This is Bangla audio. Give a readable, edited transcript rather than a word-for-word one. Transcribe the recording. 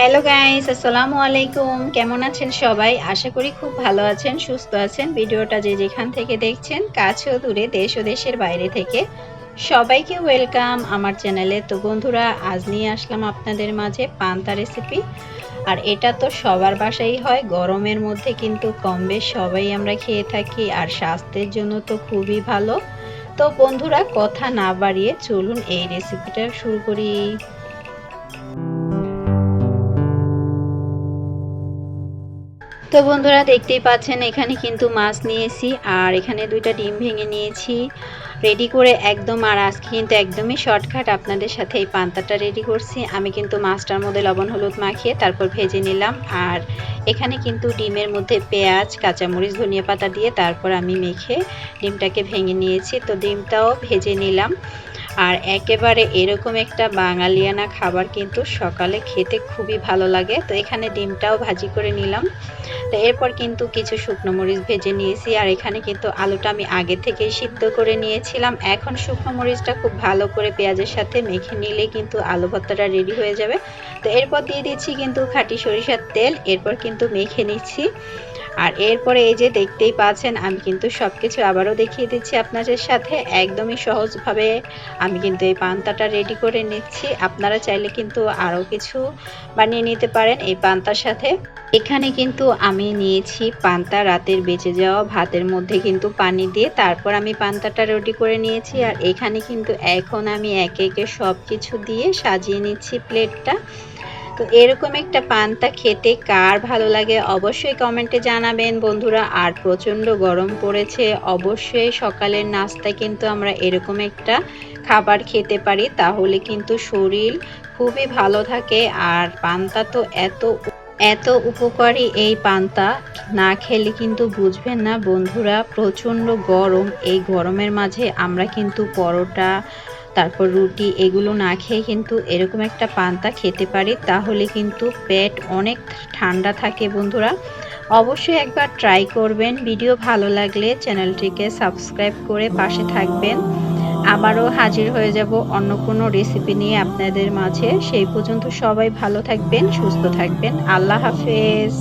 হ্যালো গাইস, আসসালামু আলাইকুম। কেমন আছেন সবাই? আশা করি খুব ভালো আছেন, সুস্থ আছেন। ভিডিওটা যে যেখান থেকে দেখছেন, কাছে ও দূরে, দেশ ও দেশের বাইরে থেকে সবাইকে ওয়েলকাম আমার চ্যানেলে। তো বন্ধুরা, আজ নিয়ে আসলাম আপনাদের মাঝে পান্তা রেসিপি। আর এটা তো সবার বাসায় হয়, গরমের মধ্যে কিন্তু কম বেশ সবাই আমরা খেয়ে থাকি, আর স্বাস্থ্যের জন্য তো খুবই ভালো। তো বন্ধুরা, কথা না বাড়িয়ে চলুন এই রেসিপিটা শুরু করি। তো বন্ধুরা, দেখতেই পাচ্ছেন এখানে কিন্তু মাছ নিয়েছি, আর এখানে দুইটা ডিম ভেঙে নিয়েছি রেডি করে একদম। আর আজকে কিন্তু একদমই শর্টকাট আপনাদের সাথে এই পান্তাটা রেডি করছি। আমি কিন্তু মাছটার মধ্যে লবণ হলুদ মাখিয়ে তারপর ভেজে নিলাম। আর এখানে কিন্তু ডিমের মধ্যে পেঁয়াজ, কাঁচামরিচ, ধনিয়া পাতা দিয়ে তারপর আমি মেখে ডিমটাকে ভেঙে নিয়েছি। তো ডিমটাও ভেজে নিলাম। আর একেবারে এরকম একটা বাঙালিয়ানা খাবার কিন্তু সকালে খেতে খুবই ভালো লাগে। তো এখানে ডিমটাও ভাজি করে নিলাম। তো এরপর কিন্তু কিছু শুকনো মরিচ ভেজে নিয়েছি, আর এখানে কিন্তু আলুটা আমি আগে থেকেই সিদ্ধ করে নিয়েছিলাম। এখন শুকনো মরিচটা খুব ভালো করে পেঁয়াজের সাথে মেখে নিলে কিন্তু আলু ভর্তাটা রেডি হয়ে যাবে। তো এরপর দিয়ে দিচ্ছি কিন্তু খাঁটি সরিষার তেল, এরপর কিন্তু মেখে নিচ্ছি। আর এরপরে এই যে দেখতেই পাচ্ছেন, আমি কিন্তু সবকিছু আবারও দেখিয়ে দিচ্ছি আপনাদের সাথে। একদমই সহজভাবে আমি কিন্তু এই পান্তাটা রেডি করে নিচ্ছি। আপনারা চাইলে কিন্তু আরও কিছু বানিয়ে নিতে পারেন এই পান্তার সাথে। এখানে কিন্তু আমি নিয়েছি পান্তা, রাতের বেঁচে যাওয়া ভাতের মধ্যে কিন্তু পানি দিয়ে তারপর আমি পান্তাটা রেডি করে নিয়েছি। আর এখানে কিন্তু এখন আমি একে একে সব কিছু দিয়ে সাজিয়ে নিচ্ছি প্লেটটা। তো এরকম একটা পান্তা খেতে কার ভালো লাগে অবশ্যই কমেন্টে জানাবেন বন্ধুরা। আর প্রচণ্ড গরম পড়েছে, অবশ্যই সকালের নাস্তায় কিন্তু আমরা এরকম একটা খাবার খেতে পারি, তাহলে কিন্তু শরীর খুবই ভালো থাকে। আর পান্তা তো এত এত উপকারী এই পান্তা, না খেলে কিন্তু বুঝবেন না বন্ধুরা। প্রচণ্ড গরম, এই গরমের মাঝে আমরা কিন্তু পরোটা, তারপর রুটি এগুলো না খেয়ে কিন্তু এরকম একটা পান্তা খেতে পারি, তাহলে কিন্তু পেট অনেক ঠান্ডা থাকে বন্ধুরা। অবশ্যই একবার ট্রাই করবেন। ভিডিও ভালো লাগলে চ্যানেলটিকে সাবস্ক্রাইব করে পাশে থাকবেন। আবারও হাজির হয়ে যাব অন্য কোনো রেসিপি নিয়ে আপনাদের মাঝে। সেই পর্যন্ত সবাই ভালো থাকবেন, সুস্থ থাকবেন। আল্লাহ হাফেজ।